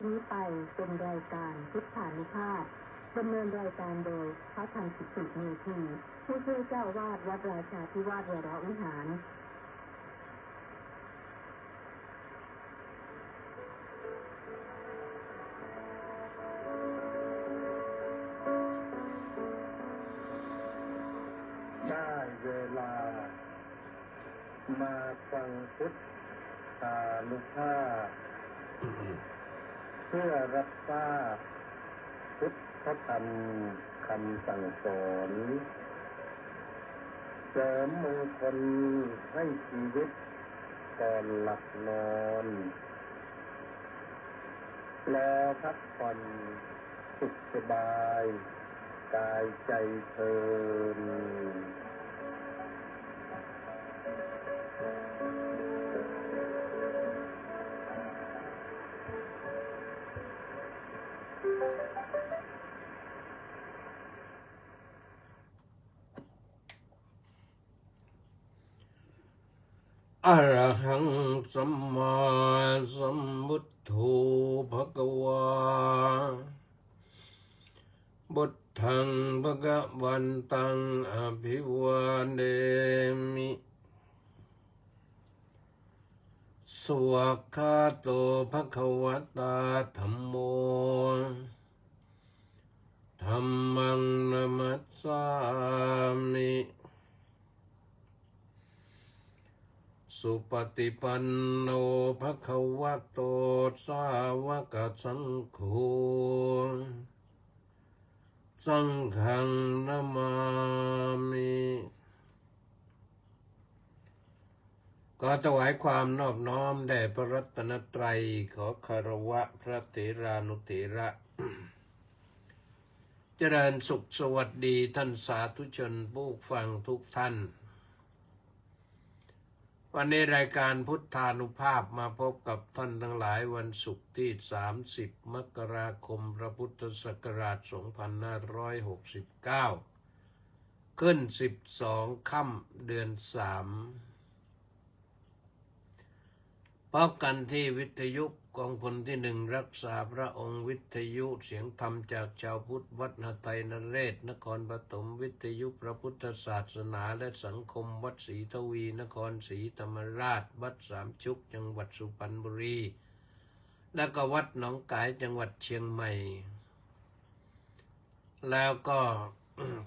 นี้ไปเป็นรายการพุทธานุภาพดำเนินรายการโดยพระธรรมสิริเมธีผู้ช่วยเจ้าวาดวัดราชาธิวาสวรวิหารได้เวลามาฟังพุทธานุภาพเพื่อรับทราบพุทธธรรมคำสั่งสอนเสริมมงคลให้ชีวิตก่อนหลับนอนแล้วพักผ่อนสุขสบายกายใจเทินอะระหังสัมมาสัมพุทโธภะคะวาพุทธังภะคะวันตังอภิวาเทมิสวากขาโตภะคะวตาธัมโมธัมมังนะมัสสามิสุปฏิปันโนภะคะวะโตสาวกสังโฆสังฆังนะมามิก็ถวายความนอบน้อมแด่พระรัตนตรัยขอคารวะพระเถรานุเถระ เจริญสุขสวัสดีท่านสาธุชนผู้ฟังทุกท่านวันนี้รายการพุทธานุภาพมาพบกับท่านทั้งหลายวันศุกร์ที่30 มกราคมพระพุทธศักราช 2569 ขึ้น 12 ค่ำเดือน 3 พบกันที่วิทยุกองพลที่ 1รักษาพระองค์วิทยุเสียงธรรมจากชาวพุทธวัดหทัยนเรศนครปฐมวิทยุพระพุทธศาสนาและสังคมวัดศรีทวีนครศรีธรรมราชวัดสามชุกจังหวัดสุพรรณบุรีและก็วัดหนองกายจังหวัดเชียงใหม่แล้วก็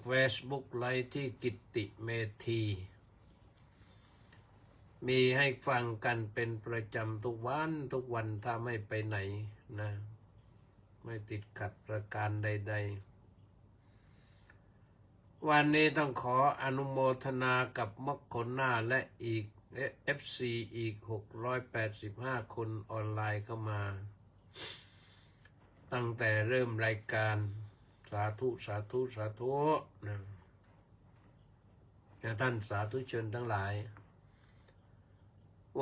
Facebook ไลฟ์ที่กิตติเมธีมีให้ฟังกันเป็นประจำทุกวันถ้าไม่ไปไหนนะไม่ติดขัดประการใดๆวันนี้ต้องขออนุโมทนากับมกขหน้าและอีก FC อีก685คนออนไลน์เข้ามาตั้งแต่เริ่มรายการสาธุสาธุสาธุนะท่านสาธุชนทั้งหลาย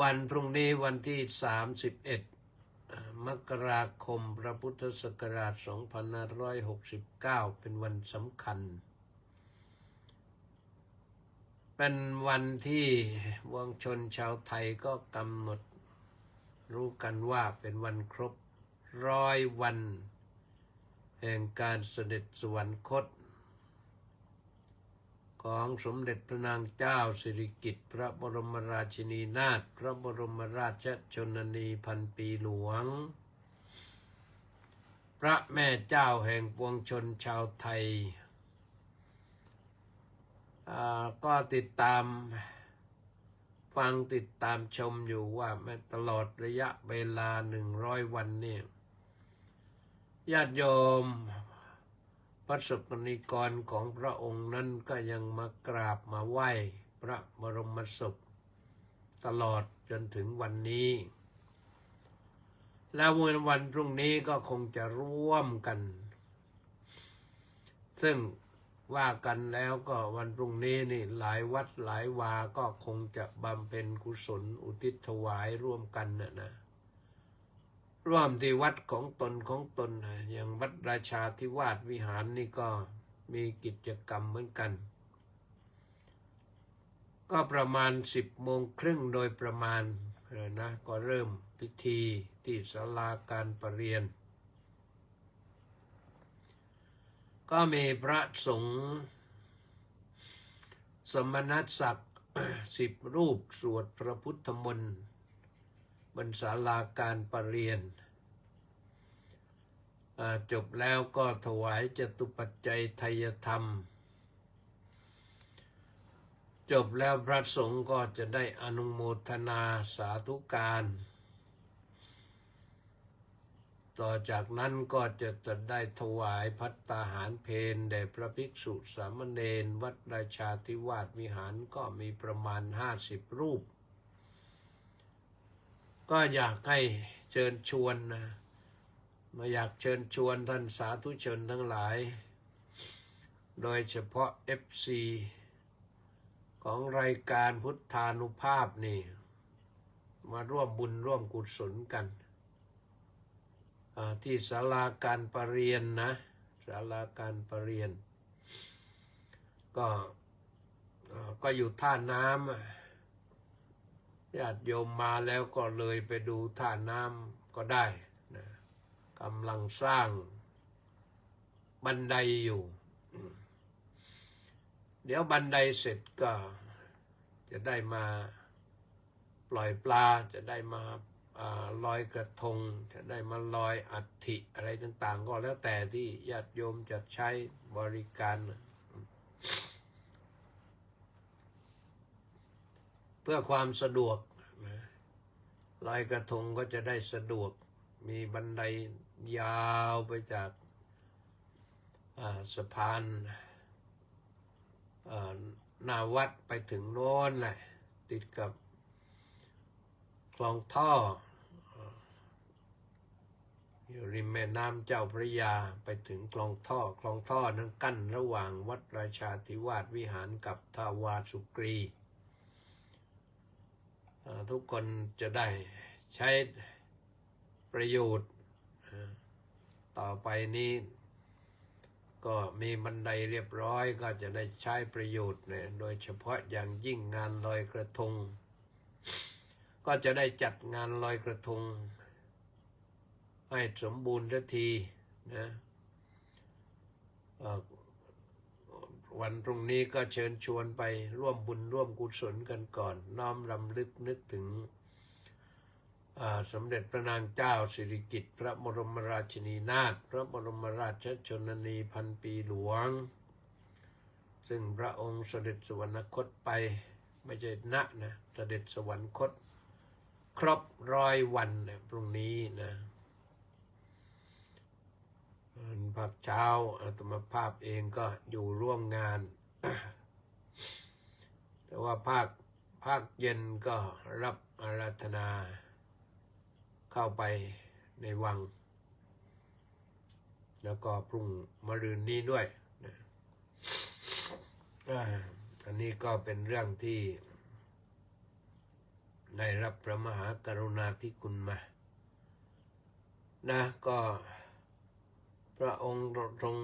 วันพรุ่งนี้วันที่31 มกราคมพระพุทธศักราช 2569 เป็นวันสำคัญเป็นวันที่ปวงชนชาวไทยก็กำหนดรู้กันว่าเป็นวันครบ100 วันแห่งการเสด็จสวรรคตของสมเด็จพระนางเจ้าสิริกิติ์พระบรมราชินีนาถพระบรมราชชนนีพันปีหลวงพระแม่เจ้าแห่งปวงชนชาวไทยก็ติดตามฟังติดตามชมอยู่ว่าตลอดระยะเวลา100 วันนี่ญาติโยมพระสกนิกรของพระองค์นั้นก็ยังมากราบมาไหว้พระบรมศพตลอดจนถึงวันนี้แล้ววันพรุ่งนี้ก็คงจะร่วมกันซึ่งว่ากันแล้วก็วันพรุ่งนี้นี่หลายวัดหลายวาก็คงจะบำเพ็ญกุศลอุทิศถวายร่วมกันนะร่วมที่วัดของตนอย่างวัดราชาธิวาสวิหารนี่ก็มีกิจกรรมเหมือนกันก็ประมาณ10:30โดยประมาณนะก็เริ่มพิธีที่ศาลาการประเรียน ก็มีพระสงฆ์สมณศักดิ์10 รูปสวดพระพุทธมนต์บนศาลาการประเรียนจบแล้วก็ถวายจตุปัจจัยไทยธรรมจบแล้วพระสงฆ์ก็จะได้อนุโมทนาสาธุการต่อจากนั้นก็จะได้ถวายภัตตาหารเพลแด่พระภิกษุสามเณรวัดราชาธิวาสวิหารก็มีประมาณ50 รูปก็อยากให้เชิญชวนนะมาอยากเชิญชวนท่านสาธุชนทั้งหลายโดยเฉพาะ FC ของรายการพุทธานุภาพนี่มาร่วมบุญร่วมกุศลกันที่ศาลาการประเรียนนะศาลาการประเรียนก็อยู่ท่าน้ำญาติโยมมาแล้วก็เลยไปดูท่าน้ำก็ได้นะกำลังสร้างบันไดอยู่เดี๋ยวบันไดเสร็จก็จะได้มาปล่อยปลาจะได้มาลอยกระทงจะได้มาลอยอัฐิอะไรต่างๆก็แล้วแต่ที่ญาติโยมจะใช้บริการเพื่อความสะดวกลอยกระทงก็จะได้สะดวกมีบันไดยาวไปจากสะพานหน้าวัดไปถึงโน้นแหละติดกับคลองท่ออยู่ริมแม่น้ำเจ้าพระยาไปถึงคลองท่อนั้นกั้นระหว่างวัดราชาธิวาสวิหารกับทาวาสุกรีทุกคนจะได้ใช้ประโยชน์ต่อไปนี้ก็มีบันไดเรียบร้อยก็จะได้ใช้ประโยชน์เนี่ยโดยเฉพาะอย่างยิ่งงานลอยกระทงก็จะได้จัดงานลอยกระทงให้สมบูรณ์ทีนะวันพรุ่งนี้ก็เชิญชวนไปร่วมบุญร่วมกุศลกันก่อนน้อมรำลึกนึกถึงสมเด็จพระนางเจ้าสิริกิติ์พระบรมราชินีนาถพระบรมราชชนนีพันปีหลวงซึ่งพระองค์เสด็จสวรรคตไปไม่ใช่นะเสด็จสวรรคตครบ100 วันพรุ่งนี้นะภาคเช้าอาตมาภาพเองก็อยู่ร่วมงาน แต่ว่าภาคเย็นก็รับอาราธนาเข้าไปในวังแล้วก็พรุ่งมะรืนนี้ด้วยนะอันนี้ก็เป็นเรื่องที่ได้รับพระมหากรุณาธิคุณมานะก็พระองค์ทรง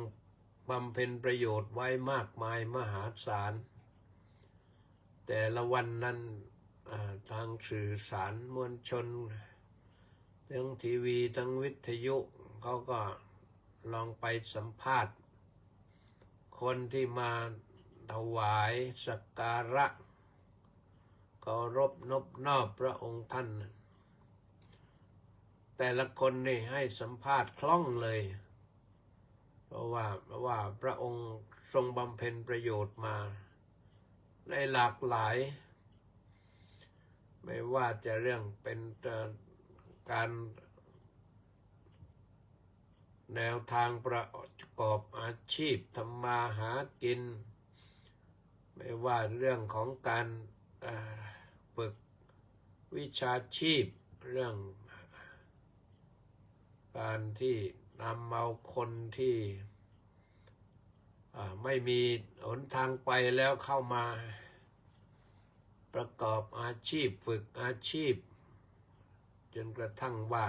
บำเพ็ญประโยชน์ไว้มากมายมหาศาลแต่ละวันนั้นทางสื่อสารมวลชนทั้งทีวีทั้งวิทยุเขาก็ลองไปสัมภาษณ์คนที่มาถวายสักการะเคารพนบนอบพระองค์ท่านแต่ละคนนี่ให้สัมภาษณ์คล่องเลยเพราะว่าพระองค์ทรงบำเพ็ญประโยชน์มาในหลากหลายไม่ว่าจะเรื่องเป็นการแนวทางประกอบอาชีพทำมาหากินไม่ว่าเรื่องของการฝึกวิชาชีพเรื่องการที่นำเอาคนที่ไม่มีหนทางไปแล้วเข้ามาประกอบอาชีพฝึกอาชีพจนกระทั่งว่า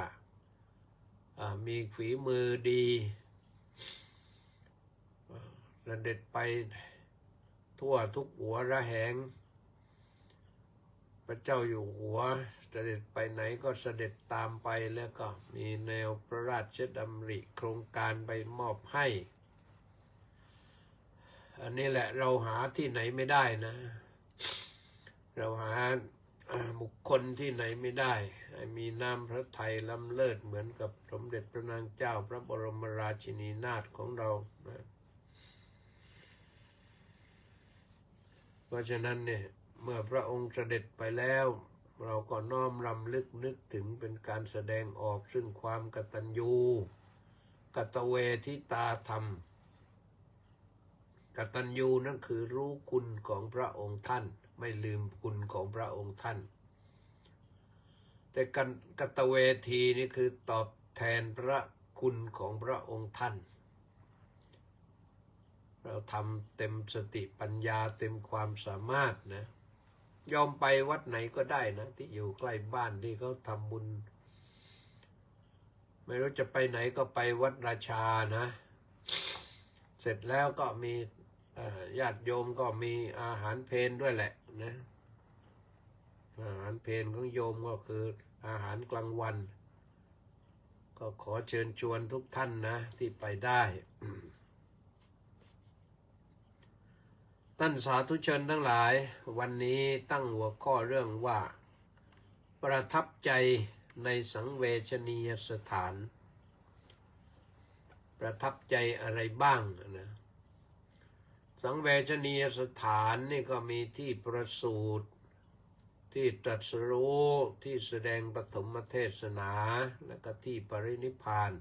มีฝีมือดีเสด็จไปทั่วทุกหัวระแหงพระเจ้าอยู่หัวเสด็จไปไหนก็เสด็จตามไปแล้วก็มีแนวพระราชดำริโครงการไปมอบให้ อันนี้แหละเราหาที่ไหนไม่ได้นะ เราหาบุคคลที่ไหนไม่ได้ให้มีน้ำพระทัยล้ำเลิศเหมือนกับสมเด็จพระนางเจ้าพระบรมราชินีนาถของเรานะเพราะฉะนั้นเนี่ยเมื่อพระองค์เสด็จไปแล้วเราก็น้อมรำลึกนึกถึงเป็นการแสดงออกซึ่งความกตัญญูกตเวทิตาธรรมกตัญญูนั่นคือรู้คุณของพระองค์ท่านไม่ลืมคุณของพระองค์ท่านแต่กตเวทีนี่คือตอบแทนพระคุณของพระองค์ท่านเราทำเต็มสติปัญญาเต็มความสามารถนะยอมไปวัดไหนก็ได้นะที่อยู่ใกล้บ้านที่เขาทำบุญไม่รู้จะไปไหนก็ไปวัดราชานะเสร็จแล้วก็มีญาติโยมก็มีอาหารเพลด้วยแหละนะอาหารเพลของโยมก็คืออาหารกลางวันก็ขอเชิญชวนทุกท่านนะที่ไปได้ ท่านสาธุชนทั้งหลายวันนี้ตั้งหัวข้อเรื่องว่าประทับใจในสังเวชนียสถานประทับใจอะไรบ้างนะสังเวชนียสถานนี่ก็มีที่ประสูติที่ตรัสรู้ที่แสดงปฐมเทศนาและก็ที่ปรินิพพาน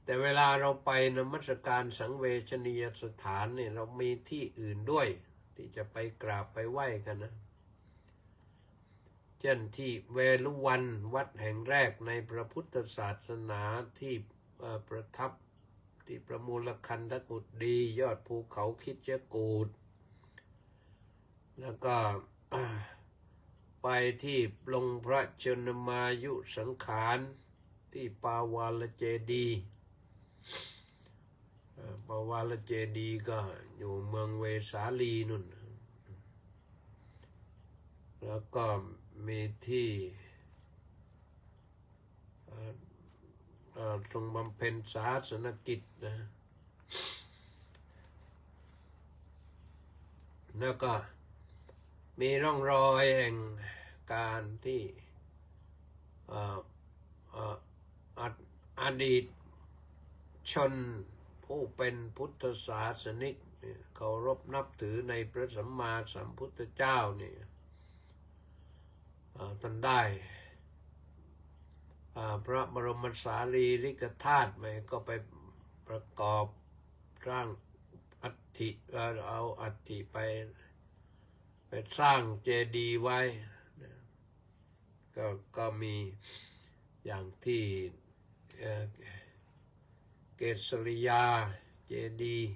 แต่เวลาเราไปนมัสการสังเวชนียสถานเนี่ยเรามีที่อื่นด้วยที่จะไปกราบไปไหว้กันนะเช่นที่เวฬุวันวัดแห่งแรกในพระพุทธศาสนาที่ประทับที่ประมูลคันธกุฏดียอดภูเขาคิชกูฏแล้วก็ไปที่ลงพระชนมายุสังขารที่ปาวาลเจดีย์ปาวาลเจดีย์ก็อยู่เมืองเวสาลีนู่นแล้วก็มีที่ทรงบำเพ็ญศาสนกิจนะแล้วก็มีร่องรอยแห่งการที่อดีตชนผู้เป็นพุทธศาสนิกเคารพนับถือในพระสัมมาสัมพุทธเจ้านี่ท่านได้พระบรมสารีริกธาตุไปก็ไปประกอบร่างอัฐิเอาอัฐิไปสร้างเจดีย์ไว้ก็มีอย่างที่เกษริยาเจดีย์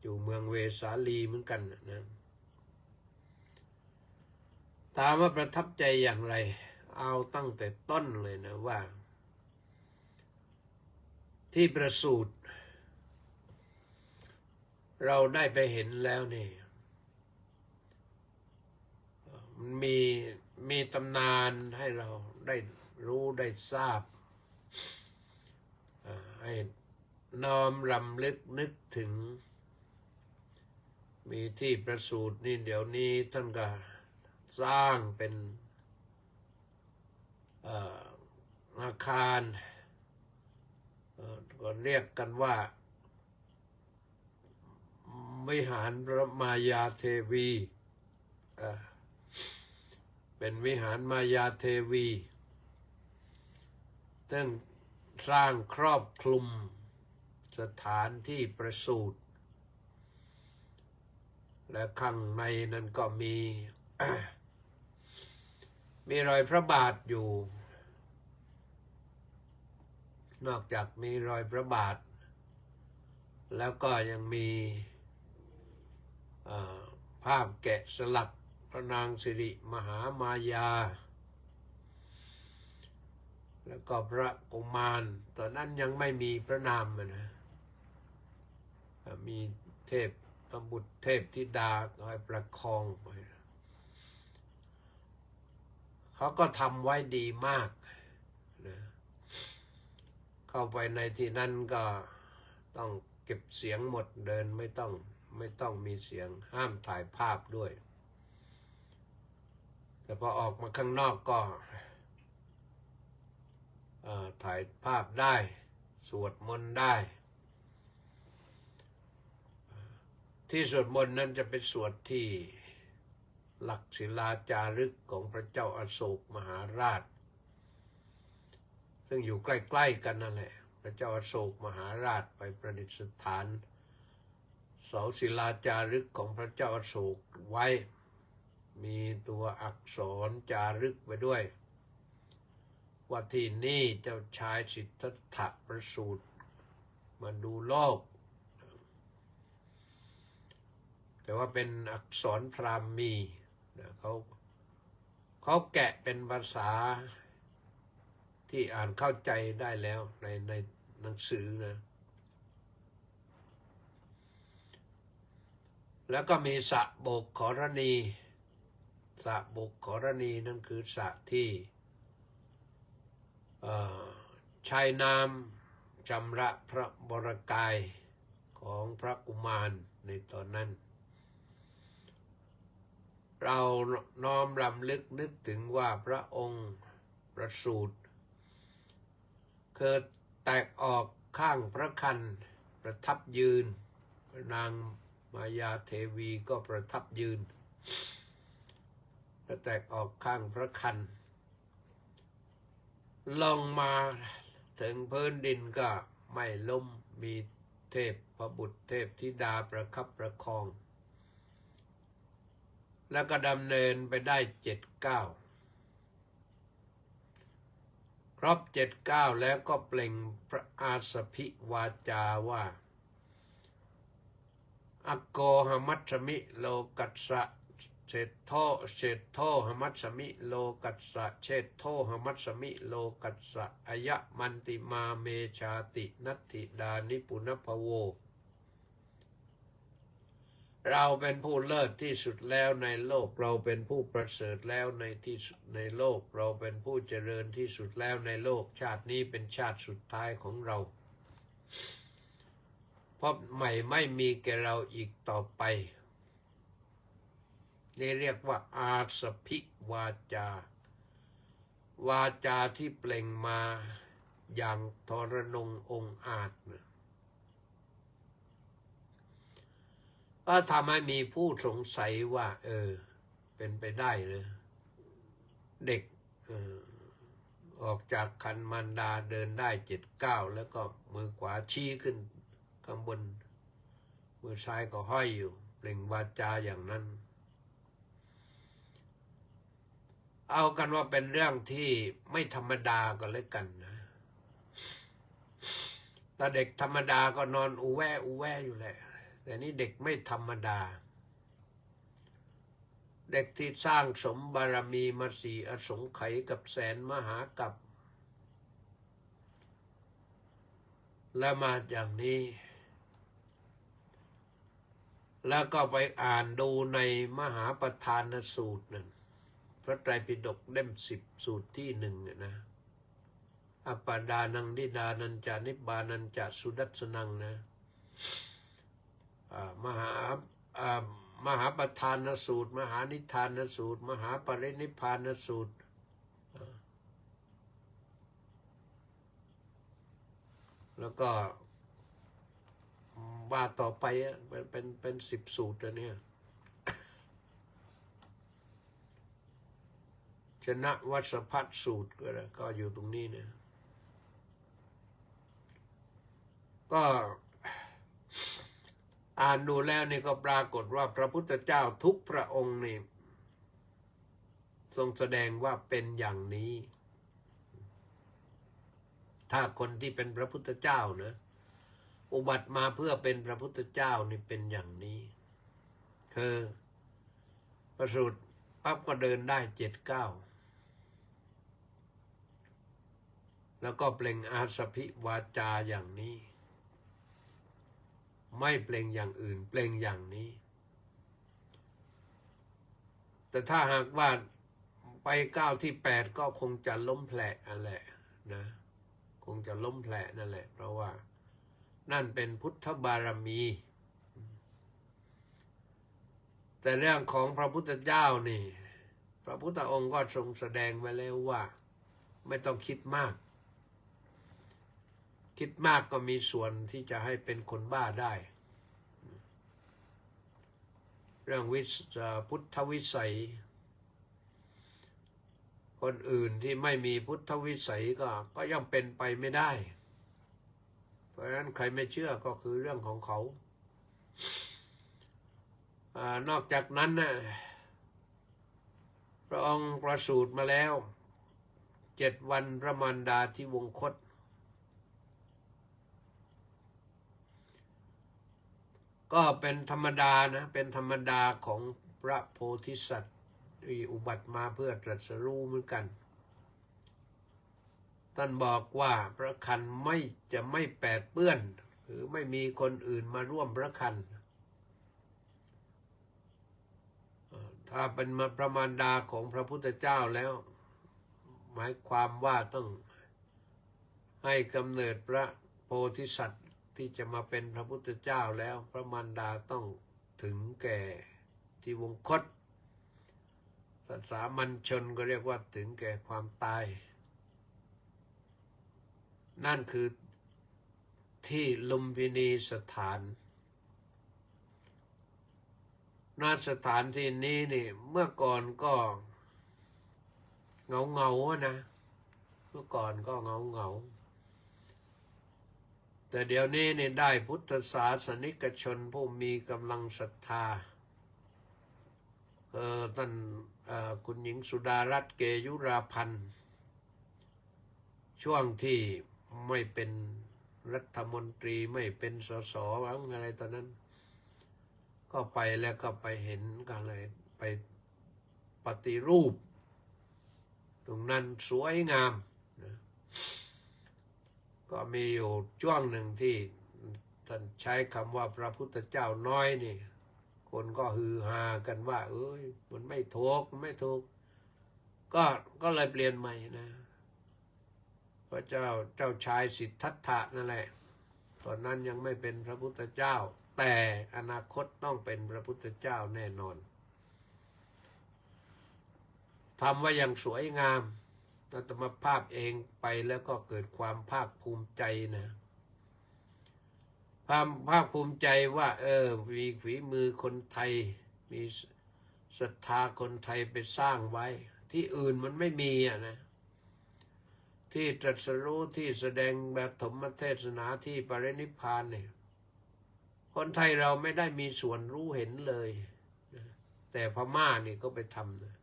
อยู่เมืองเวสาลีเหมือนกันนะถามว่าประทับใจอย่างไรเอาตั้งแต่ต้นเลยนะว่าที่ประสูติเราได้ไปเห็นแล้วนี่มีตำนานให้เราได้รู้ได้ทราบให้น้อมรำลึกนึกถึงมีที่ประสูตินี่เดี๋ยวนี้ท่านก็สร้างเป็นอาคารก็เรียกกันว่าวิหารพระมายาเทวีเป็นวิหารมายาเทวีซึ่งสร้างครอบคลุมสถานที่ประสูติและข้างในนั้นก็มี มีรอยพระบาทอยู่นอกจากมีรอยพระบาทแล้วก็ยังมีภาพแกะสลักพระนางสิริมหามายาแล้วก็พระกุมารตอนนั้นยังไม่มีพระนามนะมีเทพบุตรเทพธิดาคอยประคองไปเขาก็ทำไว้ดีมากนะเข้าไปในที่นั้นก็ต้อง เก็บเสียงหมดเดินไม่ต้องมีเสียงห้ามถ่ายภาพด้วยแต่พอออกมาข้างนอกก็ถ่ายภาพได้สวดมนต์ได้ที่สวดมนต์นั้นจะเป็นสวดที่หลักศิลาจารึกของพระเจ้าอโศกมหาราชซึ่งอยู่ใกล้ๆกันนั่นแหละพระเจ้าอโศกมหาราชไปประดิษฐานเสาศิลาจารึกของพระเจ้าอโศกไว้มีตัวอักษรจารึกไว้ด้วยว่าที่นี่เจ้าชายสิทธัตถะประสูติมาดูโลกแต่ว่าเป็นอักษรพราหมณีนะเขาแกะเป็นภาษาที่อ่านเข้าใจได้แล้วในหนังสือนะแล้วก็มีสระโบกขรณีสระโบกขรณีนั่นคือสระที่ชายน้ำชำระพระบรกายของพระกุมารในตอนนั้นเราน้อมรำลึกนึกถึงว่าพระองค์ประสูติเกิดแตกออกข้างพระคันประทับยืนพระนางมายาเทวีก็ประทับยืนแตกออกข้างพระคันลงมาถึงพื้นดินก็ไม่ล้มมีเทพพระบุตรเทพธิดาประคับประคองแล้วก็ดำเนินไปได้7 ก้าวครบ7 ก้าวแล้วก็เปล่งพระอาสพิวาจาว่าอโกหมัสสมิโลกัสสะเศธโธหมัสสมิโลกัสสะเชธโธหมัสสมิโลกัสสะอายะมันติมาเมชาตินัตถิดานิปุณพโวเราเป็นผู้เลิศที่สุดแล้วในโลกเราเป็นผู้ประเสริฐแล้วในโลกเราเป็นผู้เจริญที่สุดแล้วในโลกชาตินี้เป็นชาติสุดท้ายของเราเพราะใหม่ไม่มีแก่เราอีกต่อไปนี่เรียกว่าอาสพิวาจาวาจาที่เปล่งมาอย่างทรนงองอาจก็ทำให้มีผู้สงสัยว่าเป็นไปได้เลยเด็กออกจากคันมารดาเดินได้7 ก้าวแล้วก็มือขวาชี้ขึ้นข้างบนมือซ้ายก็ห้อยอยู่เปล่งวาจาอย่างนั้นเอากันว่าเป็นเรื่องที่ไม่ธรรมดาก็แล้วกันนะถ้าเด็กธรรมดาก็นอนอูแวอยู่แหละแต่นี่เด็กไม่ธรรมดาเด็กที่สร้างสมบารมีมา4 อสงไขยกับแสนมหากัปแล้วมาอย่างนี้แล้วก็ไปอ่านดูในมหาประธานสูตรนั่นพระไตรปิฎกเล่ม10สูตรที่1นะอัปปดานังดิดานันจานิบานันจาสุดัสสนังนะมหาประธานสูตรมหานิทานสูตรมหาปรินิพพานสูตรแล้วก็ว่าต่อไปเป็น10 สูตรแล้วเนี่ยชนะวัสพัฒสูตรก็อยู่ตรงนี้เนี่ยก็อ่านดูแล้วนี่ก็ปรากฏว่าพระพุทธเจ้าทุกพระองค์นี่ทรงแสดงว่าเป็นอย่างนี้ถ้าคนที่เป็นพระพุทธเจ้านะอุบัติมาเพื่อเป็นพระพุทธเจ้านี่เป็นอย่างนี้คือประสูติปั๊บก็เดินได้7 ก้าวแล้วก็เปล่งอาสพิวาจาอย่างนี้ไม่เปล่งอย่างอื่นเปล่งอย่างนี้แต่ถ้าหากว่าไปก้าวที่8ก็คงจะล้มแผลนั่นแหละนะคงจะล้มแผลนั่นแหละเพราะว่า นั่นเป็นพุทธบารมี แต่เรื่องของพระพุทธเจ้านี่พระพุทธองค์ก็ทรงแสดงไว้แล้วว่าไม่ต้องคิดมาก คิดมากก็มีส่วนที่จะให้เป็นคนบ้าได้ เรื่องพุทธวิสัยคนอื่นที่ไม่มีพุทธวิสัยก็ย่อมเป็นไปไม่ได้ เพราะฉะนั้นใครไม่เชื่อก็คือเรื่องของเขานอกจากนั้นนะพระองค์ประสูติมาแล้ว7 วันพระมารดาที่วงคตก็เป็นธรรมดานะเป็นธรรมดาของพระโพธิสัตว์ที่อุบัติมาเพื่อตรัสรู้เหมือนกันท่านบอกว่าพระคันจะไม่แปดเปื้อนหรือไม่มีคนอื่นมาร่วมพระคันถ้าเป็นพระมารดาของพระพุทธเจ้าแล้วหมายความว่าต้องให้กำเนิดพระโพธิสัตว์ที่จะมาเป็นพระพุทธเจ้าแล้วพระมารดาต้องถึงแก่ที่วงคตสามัญชนก็เรียกว่าถึงแก่ความตายนั่นคือที่ลุมพินีสถานณสถานที่นี้นี่เมื่อก่อนก็เงานะเมื่อก่อนก็เงาแต่เดี๋ยวนี้นี่ได้พุทธศาสนิกชนผู้มีกำลังศรัทธาท่านคุณหญิงสุดารัตน์เกยุราพันธ์ช่วงที่ไม่เป็นรัฐมนตรีไม่เป็นสสอะไรตอนนั้นก็ไปแล้วก็ไปเห็นกันเลยไปปฏิรูปตรงนั้นสวยงามนะก็มีอยู่ช่วงหนึ่งที่ท่านใช้คำว่าพระพุทธเจ้าน้อยนี่คนก็ฮือฮากันว่ามันไม่ถูกก็เลยเปลี่ยนใหม่นะพระเจ้าชายสิทธัตถะนั่นแหละตอนนั้นยังไม่เป็นพระพุทธเจ้าแต่อนาคตต้องเป็นพระพุทธเจ้าแน่นอนทำว่าอย่างสวยงามอาตมาภาพเองไปแล้วก็เกิดความภาคภูมิใจนะความภาคภูมิใจว่ามีฝีมือคนไทยมีศรัทธาคนไทยไปสร้างไว้ที่อื่นมันไม่มีนะที่ตรัสรู้ที่แสดงแบบธรรมเทศนาที่ปรินิพพานเนี่ยคนไทยเราไม่ได้มีส่วนรู้เห็นเลยแต่พม่านี่ก็ไปทำนะ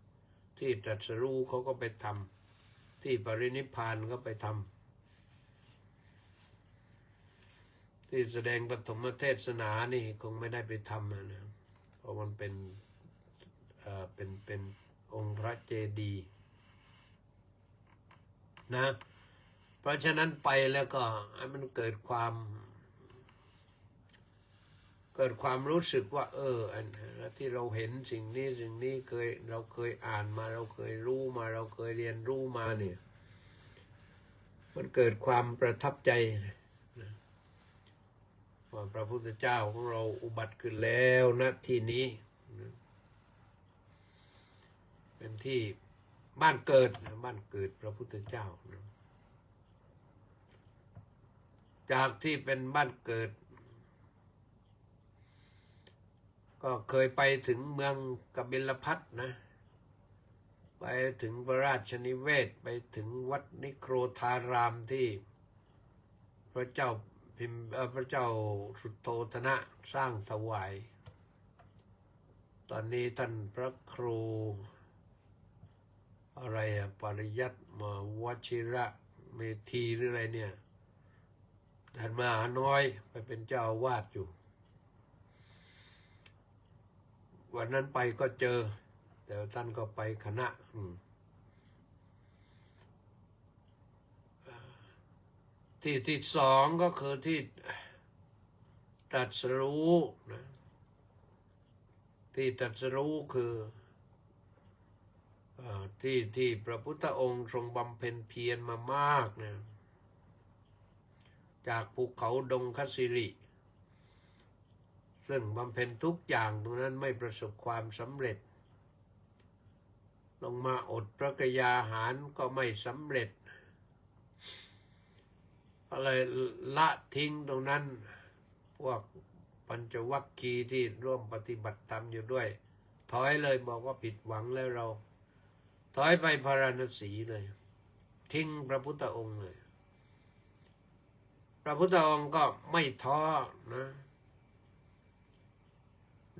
ที่ตรัสรู้เขาก็ไปทำที่ปรินิพพานก็ไปทำที่แสดงปฐมเทศนานี่คงไม่ได้ไปทำนะเพราะมันเป็นองค์พระเจดีย์นะเพราะฉะนั้นไปแล้วก็มันเกิดความรู้สึกว่าที่เราเห็นสิ่งนี้เราเคยอ่านมาเราเคยรู้มาเราเคยเรียนรู้มาเนี่ยมันเกิดความประทับใจว่าพระพุทธเจ้าของเราอุบัติขึ้นแล้วณที่นี้เป็นที่บ้านเกิดพระพุทธเจ้าจากที่เป็นบ้านเกิดก็เคยไปถึงเมืองกบิลพัสนะไปถึงพระราชนิเวศไปถึงวัดนิโครธารามที่พระเจ้าสุโธทนะสร้างถวายตอนนี้ท่านพระครูอะไรปริยัติวชิระเมธีหรืออะไรเนี่ยท่านมหาน้อยไปเป็นเจ้าอาวาสอยู่วันนั้นไปก็เจอแต่ท่านก็ไปคณะที่สองก็คือที่ตรัสรู้นะที่ตรัสรู้คือที่พระพุทธองค์ทรงบำเพ็ญเพียรมามากเนี่ย จากภูเขาดงคสิริซึ่งบำเพ็ญทุกอย่างตรงนั้นไม่ประสบความสำเร็จลงมาอดพระกยาหารก็ไม่สำเร็จก็เลยละทิ้งตรงนั้นพวกปัญจวัคคีย์ที่ร่วมปฏิบัติธรรมอยู่ด้วยถอยเลยบอกว่าผิดหวังแล้วเราถอยไปพาราณสีเลยทิ้งพระพุทธองค์เลยพระพุทธองค์ก็ไม่ท้อนะ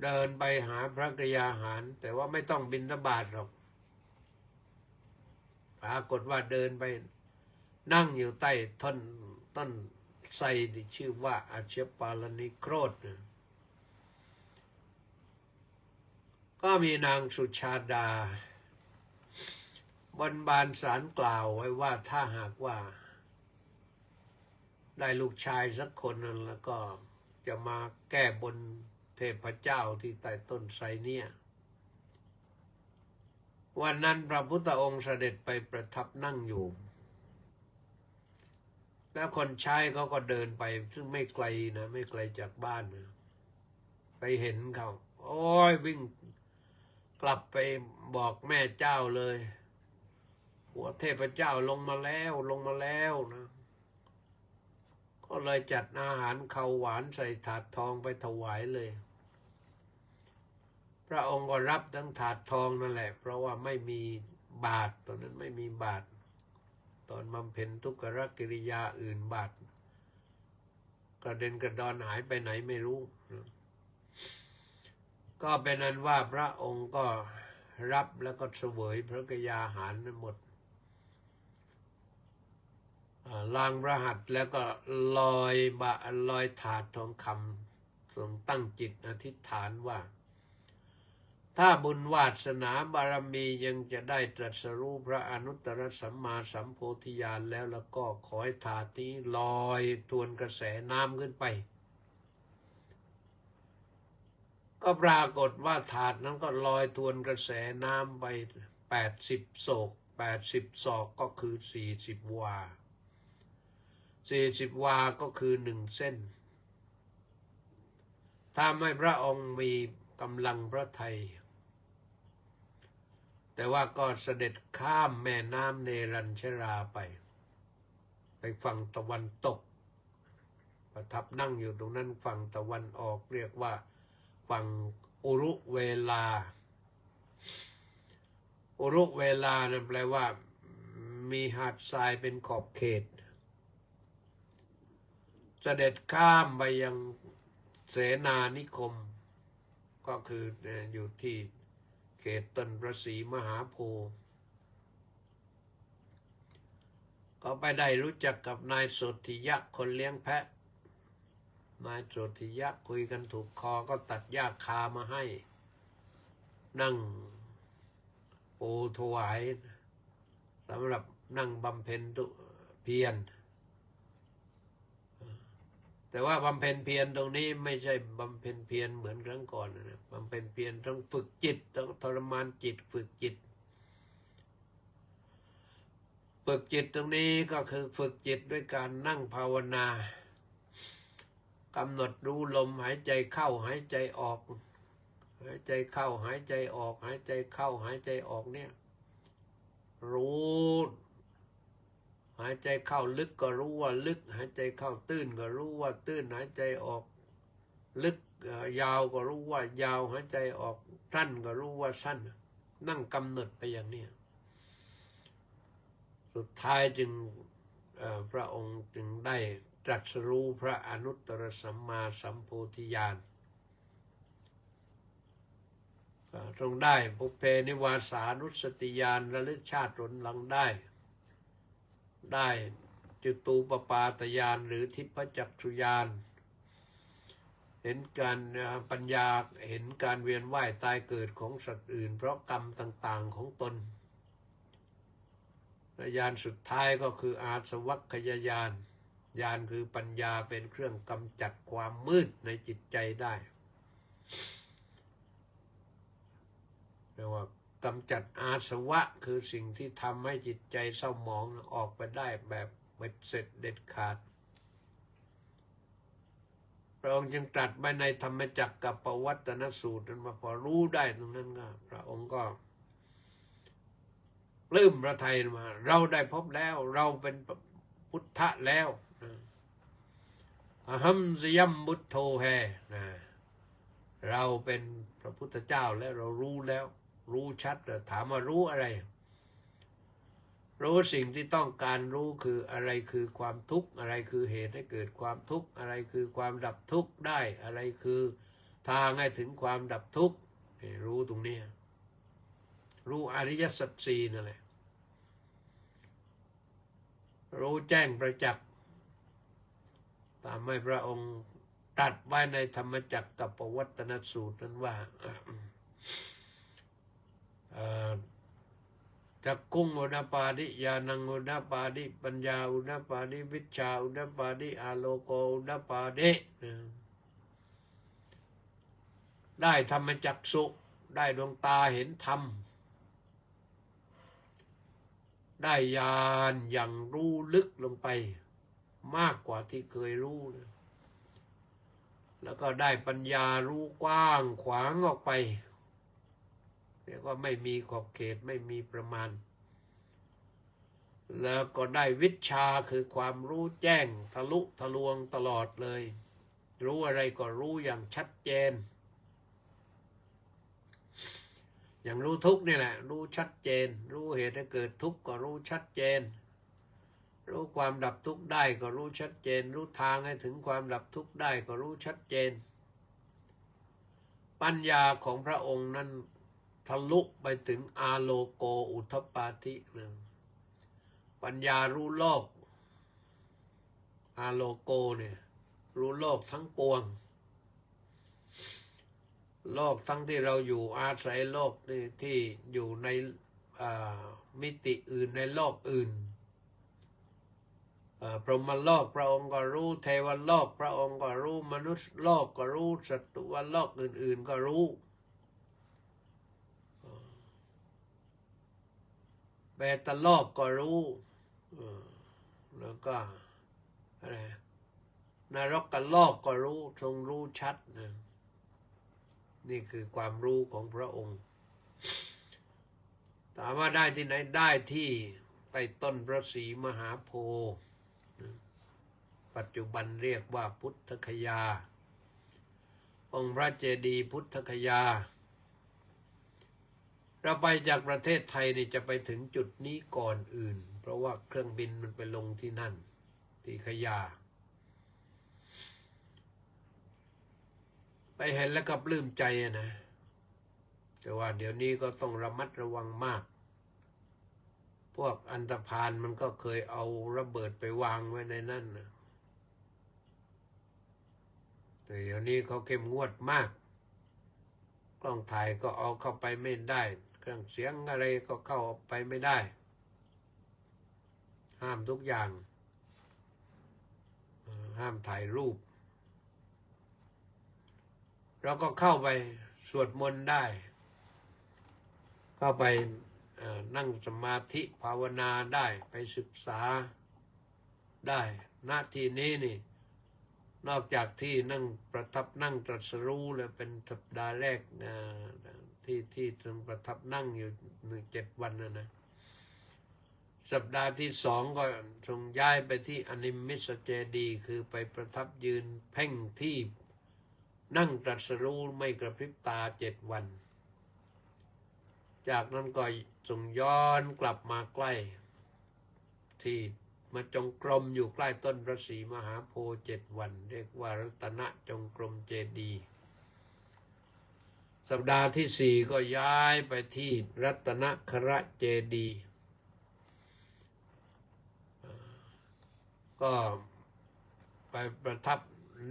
เดินไปหาพระกยาหารแต่ว่าไม่ต้องบิณฑบาตหรอกปรากฏว่าเดินไปนั่งอยู่ใต้ต้นไทรที่ชื่อว่าอาเชปาลนิโครธก็มีนางสุชาดาบนบานสารกล่าวไว้ว่าถ้าหากว่าได้ลูกชายสักคนนึงแล้วก็จะมาแก้บนเทพเจ้าที่ใต้ต้นไทรเนี่ยวันนั้นพระพุทธองค์เสด็จไปประทับนั่งอยู่แล้วคนใช้เขาก็เดินไปซึ่งไม่ไกลนะไม่ไกลจากบ้านนะไปเห็นเขาโอ้ยวิ่งกลับไปบอกแม่เจ้าเลยหัวเทพเจ้าลงมาแล้วนะก็เลยจัดอาหารข้าวหวานใส่ถาดทองไปถวายเลยพระองค์ก็รับทั้งถาดทองนั่นแหละเพราะว่าไม่มีบาตรตอนนั้นไม่มีบาตรตอนบำเพ็ญทุกขกิริยาอื่นบาตรกระเด็นกระดอนหายไปไหนไม่รู้ก็เป็นนั้นว่าพระองค์ก็รับแล้วก็เสวยพระกยาหารนั้นหมดลางพระหัตถ์แล้วก็ลอยถาดทองคำทรงตั้งจิตอธิษฐานว่าถ้าบุญวาสนาบารมียังจะได้ตรัสรู้พระอนุตตรสัมมาสัมโพธิญาณแล้วก็ขอให้ถาดนี้ลอยทวนกระแสน้ำขึ้นไปก็ปรากฏว่าถาดนั้นก็ลอยทวนกระแสน้ำไป80 โศก80 ศอกก็คือ40 วา40 วาก็คือ1 เส้นถ้าไม่พระองค์มีกำลังพระทัยแต่ว่าก็เสด็จข้ามแม่น้ำเนรัญชราไปฝั่งตะวันตกประทับนั่งอยู่ตรงนั้นฝั่งตะวันออกเรียกว่าฝั่งอุรุเวลาอุรุเวลานั่นแปลว่ามีหาดทรายเป็นขอบเขตเสด็จข้ามไปยังเสนานิคมก็คืออยู่ที่เขตต้นพระศรีมหาโพธิ์ก็ไปได้รู้จักกับนายโสธิยะคนเลี้ยงแพะนายโสธิยะคุยกันถูกคอก็ตัดหญ้าคามาให้นั่งปูถวายสำหรับนั่งบำเพ็ญเพียรแต่ว่าบำเพ็ญเพียรตรงนี้ไม่ใช่บำเพ็ญเพียรเหมือนครั้งก่อนนะบำเพ็ญเพียรต้องฝึกจิตต้องทรมานจิตฝึกจิตตรงนี้ก็คือฝึกจิตด้วยการนั่งภาวนากำหนดรู้ลมหายใจเข้าหายใจออกหายใจเข้าหายใจออกหายใจเข้าหายใจออกเนี่ยรู้หายใจเข้าลึกก็รู้ว่าลึกหายใจเข้าตื้นก็รู้ว่าตื้นหายใจออกลึกยาวก็รู้ว่ายาวหายใจออกสั้นก็รู้ว่าสั้นนั่งกำหนดไปอย่างนี้สุดท้ายจึงพระองค์จึงได้ตรัสรู้พระอนุตตรสัมมาสัมโพธิญาณทรงได้ปุพเพนิวาสานุสติญาณระลึกชาติหนหลังได้จตูปปาตญาณหรือทิพจักขุญาณเห็นการปัญญาเห็นการเวียนว่ายตายเกิดของสัตว์อื่นเพราะกรรมต่างๆของตนญาณสุดท้ายก็คืออาสวัคคยญาณญาณคือปัญญาเป็นเครื่องกำจัดความมืดในจิตใจได้เรียกว่ากำจัดอาสวะคือสิ่งที่ทำให้จิตใจเศร้าหมองออกไปได้แบบเบ็ดเสร็จเด็ดขาด ระองค์จึงตรัสไว้ในธรรมจักรกับปวัตตนสูตรนั้นว่าพอรู้ได้ตรงนั้นก็พระองค์ก็ปลื้มพระทัยมาเราได้พบแล้วเราเป็นพุทธะแล้วอหัมสยัมบุตโธแฮเราเป็นพระพุทธเจ้าแล้วเรารู้แล้วรู้ชัดถามว่ารู้อะไรรู้สิ่งที่ต้องการรู้คืออะไรคือความทุกข์อะไรคือเหตุให้เกิดความทุกข์อะไรคือความดับทุกข์ได้อะไรคือทางให้ถึงความดับทุกข์รู้ตรงนี้รู้อริยสัจสี่นั่นแหละรู้แจ้งประจักษ์ตามให้พระองค์ตรัสไว้ในธรรมจักรกับปวัตตนสูตรนั้นว่าจักกุงอุณปาดิญาณังอุณปาดิปัญญาอุณปาดิวิชชาอุณปาดิอาโลโกอุณปาดิได้ธรรมจักสุได้ดวงตาเห็นธรรมได้ญาณอย่างรู้ลึกลงไปมากกว่าที่เคยรู้แล้วก็ได้ปัญญารู้กว้างขวางออกไปเรียกว่าไม่มีขอบเขตไม่มีประมาณแล้วก็ได้วิชชาคือความรู้แจ้งทะลุทะลวงตลอดเลยรู้อะไรก็รู้อย่างชัดเจนอย่างรู้ทุกข์นี่แหละรู้ชัดเจนรู้เหตุให้เกิดทุกข์ก็รู้ชัดเจนรู้ความดับทุกข์ได้ก็รู้ชัดเจนรู้ทางให้ถึงความดับทุกข์ได้ก็รู้ชัดเจนปัญญาของพระองค์นั้นทะลุไปถึงอาโลโกอุทปาธิปัญญารู้โลกอาโลโกเนี่ยรู้โลกทั้งปวงโลกทั้งที่เราอยู่อาศัยโลกที่อยู่ในมิติอื่นในโลกอื่นพรหมโลกพระองค์ก็รู้เทวโลกพระองค์ก็รู้มนุษย์โลกก็รู้สัตวโลกอื่นๆก็รู้เบตโลกก็รู้แล้วก็อะไรนรกโลกก็รู้ทรงรู้ชัดนะนี่คือความรู้ของพระองค์ถามว่าได้ที่ไหนได้ที่ใต้ต้นพระศรีมหาโพธิ์ปัจจุบันเรียกว่าพุทธคยาองค์พระเจดีย์พุทธคยาเราไปจากประเทศไทยนี่จะไปถึงจุดนี้ก่อนอื่นเพราะว่าเครื่องบินมันไปลงที่นั่นที่คยาไปเห็นแล้วก็ปลื้มใจนะแต่ว่าเดี๋ยวนี้ก็ต้องระมัดระวังมากพวกอันธพาลมันก็เคยเอาระเบิดไปวางไว้ในนั่นนะแต่เดี๋ยวนี้เขาเข้มงวดมากกล้องถ่ายก็เอาเข้าไปไม่ได้เครื่องเสียงอะไรก็เข้าไปไม่ได้ห้ามทุกอย่างห้ามถ่ายรูปเราก็เข้าไปสวดมนต์ได้เข้าไปนั่งสมาธิภาวนาได้ไปศึกษาได้ณที่นี้นี่นอกจากที่นั่งประทับนั่งตรัสรู้แล้วเป็นสัปดาห์แรกที่ทรงประทับนั่งอยู่7 วันนะสัปดาห์ที่2ก็ทรงย้ายไปที่อนิมมิสเจดีย์คือไปประทับยืนเพ่งที่นั่งตรัสรู้ไม่กระพริบตา7 วันจากนั้นก็ส่งย้อนกลับมาใกล้ที่มาจงกรมอยู่ใกล้ต้นพระศรีมหาโพธิ์7 วันเรียกว่ารัตนจงกรมเจดีย์สัปดาห์ที่4ก็ย้ายไปที่รัตนคระเจดีย์ก็ไปประทับ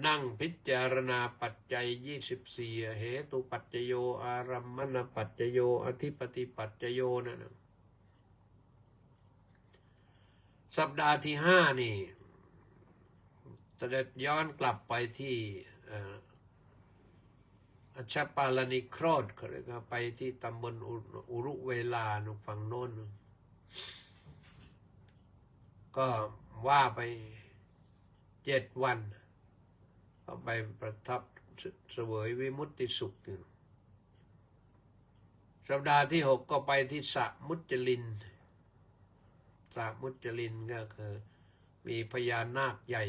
นั่งพิจารณาปัจจัย24เหตุปัจจโยอารัมมณปัจจโยอธิปติปัจจโยนั่นนะสัปดาห์ที่5นี่เสด็จย้อนกลับไปที่อัชฌปาลนิโครธเขาเรียกว่าไปที่ตำบลอุรุเวลาฝั่งโน้นก็ว่าไป7 วัน ก็ไปประทับเสวยวิมุตติสุขอยู่สัปดาห์ที่ 6ก็ไปที่สระมุจลินสระมุจลินก็คือมีพญานาคใหญ่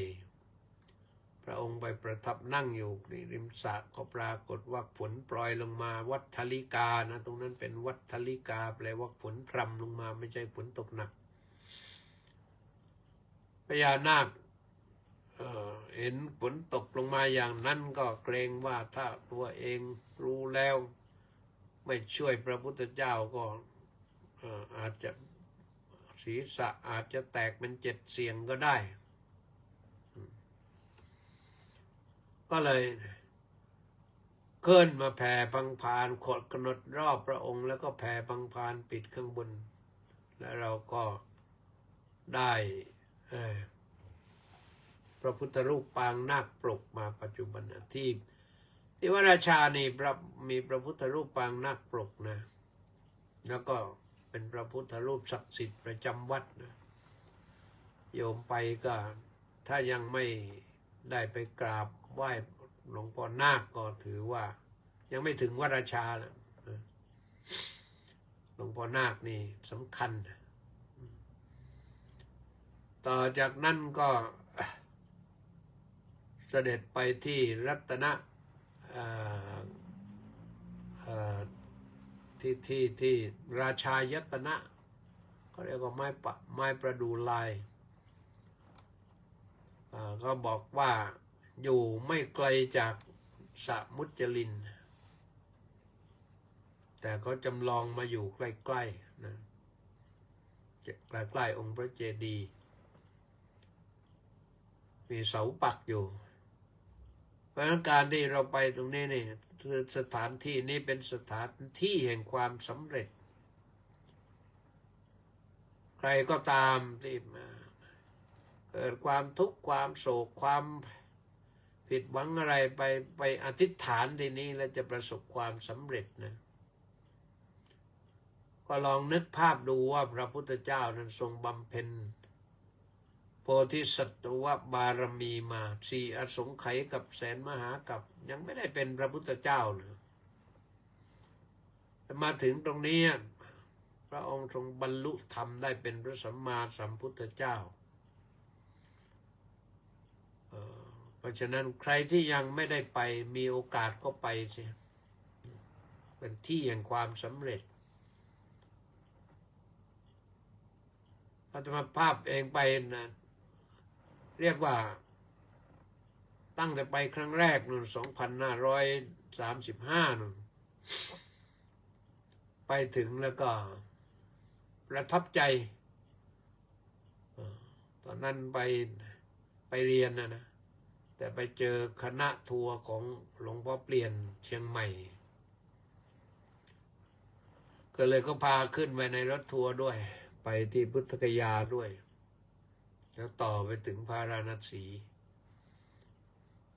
พระองค์ไปประทับนั่งอยู่ในริมสระก็ปรากฏว่าฝนโปรยลงมาวัฏลิกานะตรงนั้นเป็นวัฏลิกาแปลว่าฝนพรำลงมาไม่ใช่ฝนตกหนักพญานาคเห็นฝนตกลงมาอย่างนั้นก็เกรงว่าถ้าตัวเองรู้แล้วไม่ช่วยพระพุทธเจ้าก็อาจจะศีรษะอาจจะแตกเป็น7 เสียงก็ได้ก็เลยเคลื่อนมาแผ่พังพานขดกำหนดรอบพระองค์แล้วก็แผ่พังพานปิดข้างบนแล้วเราก็ได้พระพุทธรูปปางนาคปลกมาปัจจุบันที่วราชานี่มีพระพุทธรูปปางนาคปลกนะแล้วก็เป็นพระพุทธรูปศักดิ์สิทธิ์ประจำวัดนะโยมไปก็ถ้ายังไม่ได้ไปกราบไหว้หลวงพ่อนาคก็ถือว่ายังไม่ถึงวราชานะหลวงพ่อนาคนี่สำคัญต่อจากนั้นก็เสด็จไปที่รัตนที่ราชายตนะเขาเรียกว่าไม้ประดู่ลายก็บอกว่าอยู่ไม่ไกลจากสระมุจลินแต่ก็จำลองมาอยู่ใกล้ๆนะใกล้ๆองค์พระเจดีย์มีเสาปักอยู่เพราะฉะนั้นการที่เราไปตรงนี้นี่คือสถานที่นี้เป็นสถานที่แห่งความสำเร็จใครก็ตามที่เกิดความทุกข์ความโศกความผิดหวังอะไรไปอธิษฐานที่นี้แล้วจะประสบความสำเร็จนะก็ลองนึกภาพดูว่าพระพุทธเจ้านั้นทรงบำเพ็ญโพธิสัตวบารมีมา4 อสงไขยกับแสนมหากัปยังไม่ได้เป็นพระพุทธเจ้านะมาถึงตรงนี้พระองค์ทรงบรรลุธรรมได้เป็นพระสัมมาสัมพุทธเจ้าเพราะฉะนั้นใครที่ยังไม่ได้ไปมีโอกาสก็ไปสิเป็นที่แห่งความสำเร็จอาตมาภาพเองไปนะเรียกว่าตั้งแต่ไปครั้งแรกนู่น2535นู่นไปถึงแล้วก็ประทับใจตอนนั้นไปเรียนนะแต่ไปเจอคณะทัวร์ของหลวงพ่อเปลี่ยนเชียงใหม่ก็เลยก็พาขึ้นไปในรถทัวร์ด้วยไปที่พุทธคยาด้วยแล้วต่อไปถึงพาราณสี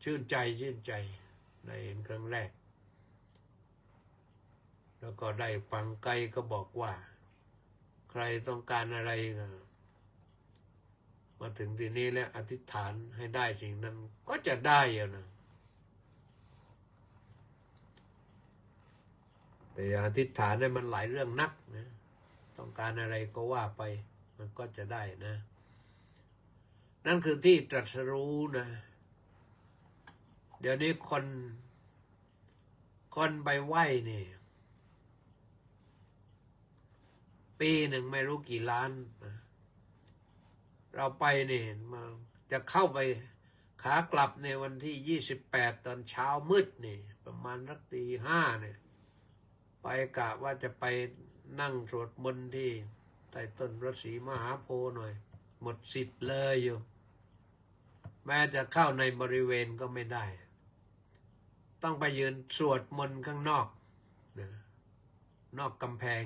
ชื่นใจในเห็นครั้งแรกแล้วก็ได้ฟังไกลก็บอกว่าใครต้องการอะไรมาถึงที่นี้แล้วอธิษฐานให้ได้สิ่งนั้นก็จะได้นะแต่อย่าอธิษฐานให้มันหลายเรื่องนักนะต้องการอะไรก็ว่าไปมันก็จะได้นะนั่นคือที่ตรัสรู้นะเดี๋ยวนี้คนไปไหว้นี่ปีหนึ่งไม่รู้กี่ล้านนะเราไปเนี่ยมาจะเข้าไปขากลับในวันที่28ตอนเช้ามืดนี่ประมาณสักตี 5เนี่ยไปกะว่าจะไปนั่งสวดมนต์ที่ใต้ต้นพระศรีมหาโพธิ์หน่อยหมดสิทธิ์เลยอยู่แม้จะเข้าในบริเวณก็ไม่ได้ต้องไปยืนสวดมนต์ข้างนอกนะนอกกำแพง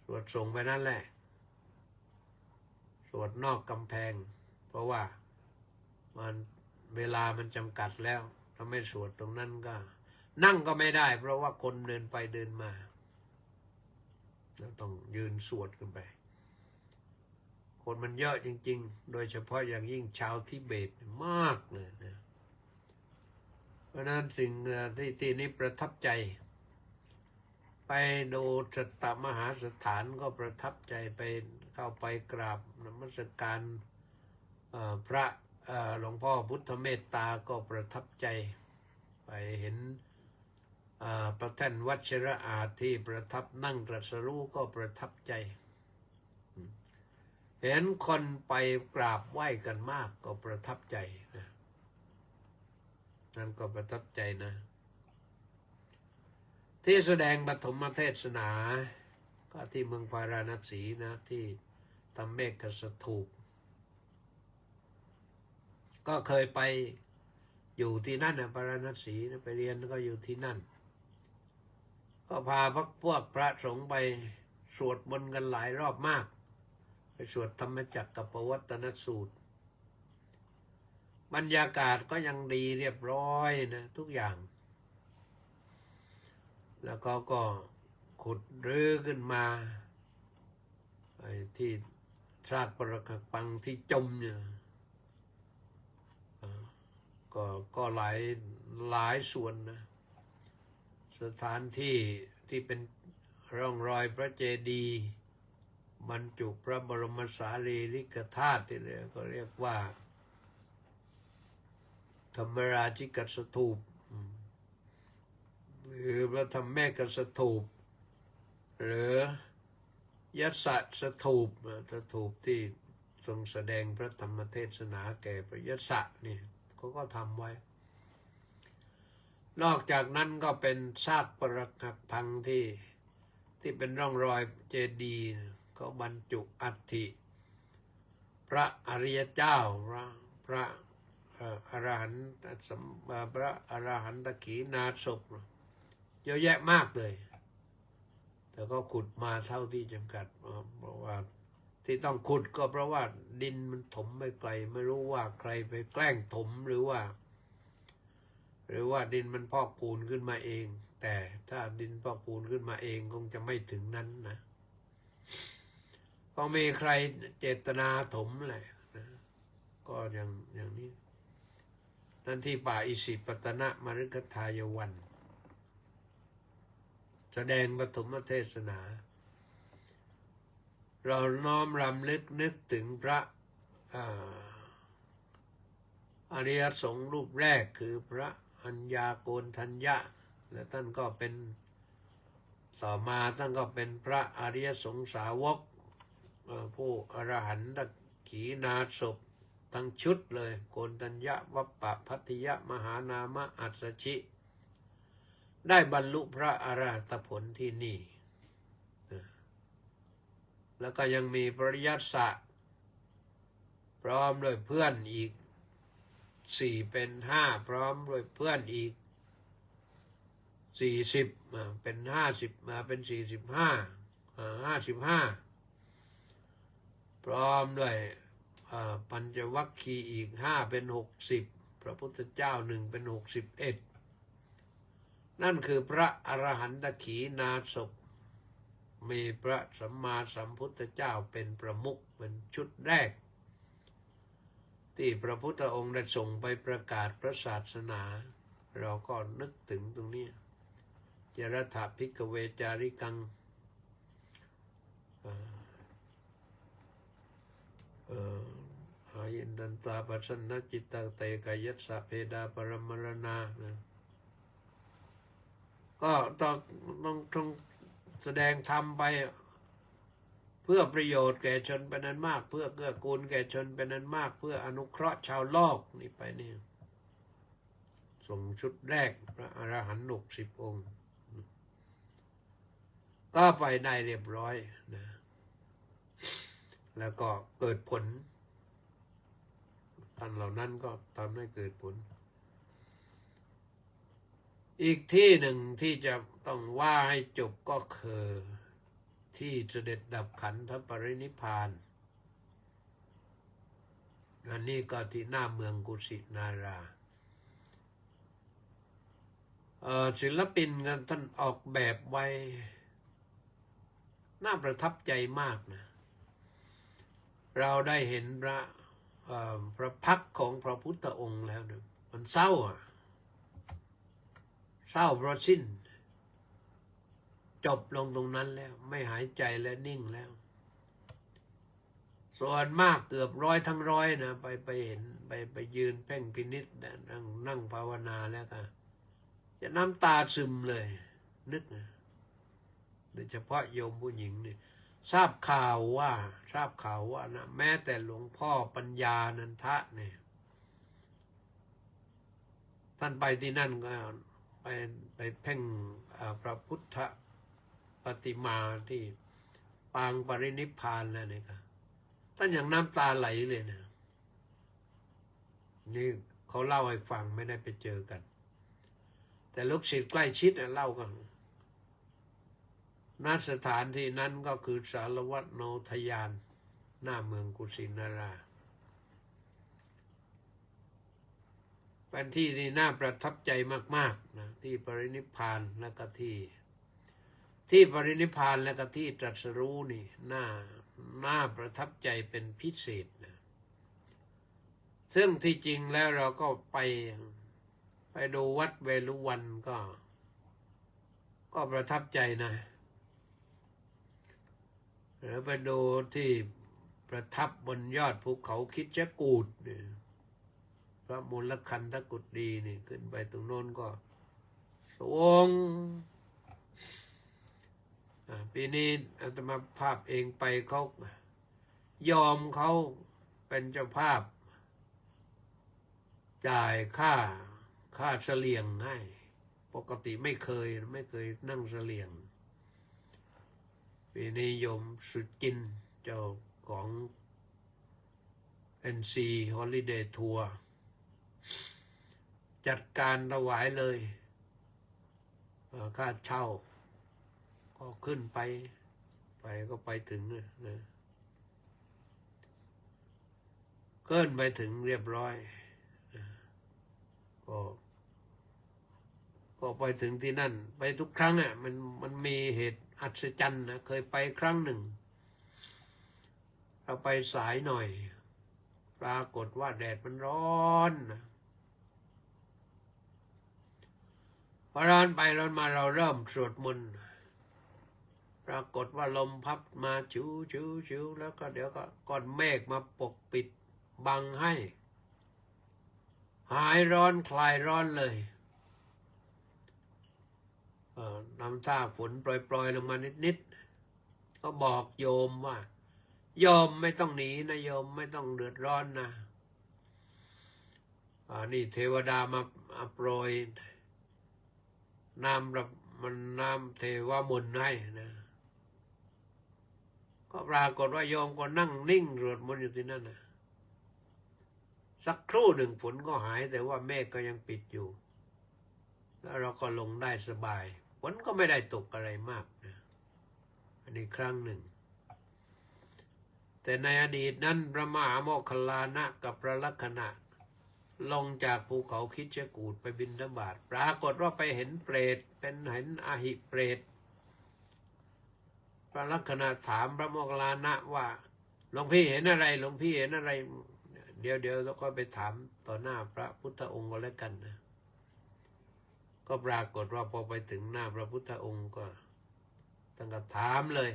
สวดส่งไปนั่นแหละสวดนอกกำแพงเพราะว่ามันเวลามันจำกัดแล้วถ้าไม่สวดตรงนั้นก็นั่งก็ไม่ได้เพราะว่าคนเดินไปเดินมาเราต้องยืนสวดกันไป คนมันเยอะจริงๆโดยเฉพาะอย่างยิ่งชาวทิเบตมากเลยนะเพราะนั้นสิ่งที่นี้ประทับใจไปดูสัตตมหาสถานก็ประทับใจไปเข้าไปกราบนมัสการพระหลวงพ่อพุทธเมตตาก็ประทับใจไปเห็นพระแท่นวัชระอาจที่ประทับนั่งตรัสรู้ก็ประทับใจเห็นคนไปกราบไหว้กันมากก็ประทับใจนะนั่นก็ประทับใจนะที่แสดงปฐมเทศนาก็ที่เมืองพาราณสีนะที่ทำเมฆสถูปก็เคยไปอยู่ที่นั่นนะพาราณสีนะไปเรียนก็อยู่ที่นั่นก็พาพวกพระสงฆ์ไปสวดมนต์กันหลายรอบมากไปสวดธรรมจักรกับปวัตตนสูตรบรรยากาศก็ยังดีเรียบร้อยนะทุกอย่างแล้วก็ขุดรื้อขึ้นมาที่ซากปรักหักพังที่จมเนี่ยก็หลายส่วนนะสถานที่เป็นร่องรอยพระเจดีย์บรรจุพระบรมสารีริกธาตุที่ก็เรียกว่าธรรมราชิกสถูปหรือพระธรรมเมฆสถูปหรือยัสสะสถูปสถูปที่ทรงแสดงพระธรรมเทศนาแก่พระยัสสะนี่เขาก็ทำไว้นอกจากนั้นก็เป็นซากปรักหักพังที่เป็นร่องรอยเจดีย์เขาบรรจุอัฐิพระอริยเจ้าพระอรหันตพระอรหันตขีณาสพเยอะแยะมากเลยแต่ก็ขุดมาเท่าที่จำกัดเพราะว่าที่ต้องขุดก็เพราะว่าดินมันถมไปไกลไม่รู้ว่าใครไปแกล้งถมหรือว่าดินมันพอกพูนขึ้นมาเองแต่ถ้าดินพอกพูนขึ้นมาเองคงจะไม่ถึงนั้นนะก็มีใครเจตนาถมแหละนะก็อย่างนี้นั่นที่ป่าอิสิปตนะมฤคทายวันแสดงปฐมเทศนาเราน้อมรำลึกนึกถึงพระอริยสงฆ์รูปแรกคือพระอัญญาโกณทัญญะและท่านก็เป็นต่อมาท่านก็เป็นพระอริยสงฆ์สาวกผู้อรหันตขีณาสพทั้งชุดเลยโกณทัญญะวัปปะพัทธิยะมหานามะอัสสชิได้บรรลุพระอรหัตผลที่นี่แล้วก็ยังมีปริยัติสะพร้อมด้วยเพื่อนอีก4เป็น5พร้อมด้วยเพื่อนอีก40เป็น50มาเป็น55พร้อมด้วยปัญจวัคคีย์อีก5เป็น60พระพุทธเจ้า1เป็น61นั่นคือพระอรหันตขีณาสพมีพระสัมมาสัมพุทธเจ้าเป็นประมุขเป็นชุดแรกที่พระพุทธองค์ได้ส่งไปประกาศพระศาสนาเราก็นึกถึงตรงนี้เจรถาภิกขเวจาริกังอายินตันตาปัสสนจิตตเตกายัสสะเพดาปรมรณาก็ต้องแสดงธรรมไปเพื่อประโยชน์แก่ชนเป็นนั้นมากเพื่อเกื้อกูลแก่ชนเป็นนั้นมากเพื่ออนุเคราะห์ชาวโลกนี่ไปนี่ส่งชุดแรกพระอรหันต์60 องค์ก็ไปได้เรียบร้อยนะแล้วก็เกิดผลท่านเหล่านั้นก็ทำให้เกิดผลอีกที่หนึ่งที่จะต้องว่าให้จบก็คือที่เสด็จดับขันธปรินิพพานอันนี้ก็ที่หน้าเมืองกุสินาราศิลปินกันท่านออกแบบไว้น่าประทับใจมากนะ เราได้เห็นพระพักตร์ของพระพุทธองค์แล้วเนี่ยมันเศร้าเศร้าเพราะสิ้นจบลงตรงนั้นแล้วไม่หายใจและนิ่งแล้ว ส่วนมากเกือบร้อยทั้งร้อยนะไปเห็นไปยืนเพ่งพินิจนั่งภาวนาแล้วก็จะน้ำตาซึมเลยนึกนะโดยเฉพาะโยมผู้หญิงนี่ทราบข่าวว่านะแม้แต่หลวงพ่อปัญญานันทะเนี่ยท่านไปที่นั่นก็ไปเพ่งพระพุทธปฏิมาที่ปางปรินิพพานแล้วเนี่ยครับท่านอย่างน้ำตาไหลเลยนะนี่เขาเล่าให้ฟังไม่ได้ไปเจอกันแต่ลูกศิษย์ใกล้ชิดเล่ากันณสถานที่นั้นก็คือสารวัตรโนทยานหน้าเมืองกุสินาราเป็นที่ที่น่าประทับใจมากๆนะที่ปรินิพพานแล้วก็ที่ปรินิพพานแล้วก็ที่ตรัสรู้นี่น่าประทับใจเป็นพิเศษนะซึ่งที่จริงแล้วเราก็ไปดูวัดเวฬุวันก็ประทับใจนะหรือไปดูที่ประทับบนยอดภูเขาคิชกูฏเนี่ยพระมูลคันธกุฏดีนี่ขึ้นไปตรงโน้นก็สูงปีนี้อาตมาภาพเองไปเขายอมเขาเป็นเจ้าภาพจ่ายค่าเสลี่ยงให้ปกติไม่เคยนั่งเสลี่ยงปีนี้โยมสุจินเจ้าของ NC Holiday Tour จัดการถวายเลยค่าเช่าก็ขึ้นไปก็ไปถึงนะเกินไปถึงเรียบร้อยก็ไปถึงที่นั่นไปทุกครั้งมันมีเหตุอัศจรรย์นะเคยไปครั้งหนึ่งเราไปสายหน่อยปรากฏว่าแดดมันร้อนนะพอร้อนไปร้อนมาเราเริ่มสวดมนต์ปรากฏว่าลมพัดมาชิวแล้วก็เดี๋ยวก็ก้อนเมฆมาปกปิดบังให้หายร้อนคลายร้อนเลยน้ำท่าฝนปล่อยลงมานิดก็บอกโยมว่าโยมไม่ต้องหนีนะโยมไม่ต้องเดือดร้อนนะนี่เทวดามาโปรยน้ำเทวมนต์ให้นะก็ปรากฏว่าโยมก็นั่งนิ่งสวดมนต์อยู่ที่นั่นนะสักครู่หนึ่งฝนก็หายแต่ว่าเมฆก็ยังปิดอยู่แล้วเราก็ลงได้สบายฝนก็ไม่ได้ตกอะไรมากนะอันนี้ครั้งหนึ่งแต่ในอดีตนั้นพระมหาโมคคัลลานะกับพระลักขณะลงจากภูเขาคิชกูฏไปบิณฑบาตปรากฏว่าไปเห็นเปรตเห็นอหิเปรตพระลักขณะถามพระโมคคัลลานะว่าหลวงพี่เห็นอะไรหลวงพี่เห็นอะไรเดี๋ยวเราก็ไปถามต่อหน้าพระพุทธองค์ก็แล้วกันนะก็ปรากฏว่าพอไปถึงหน้าพระพุทธองค์ก็ตั้งแต่ถามเลย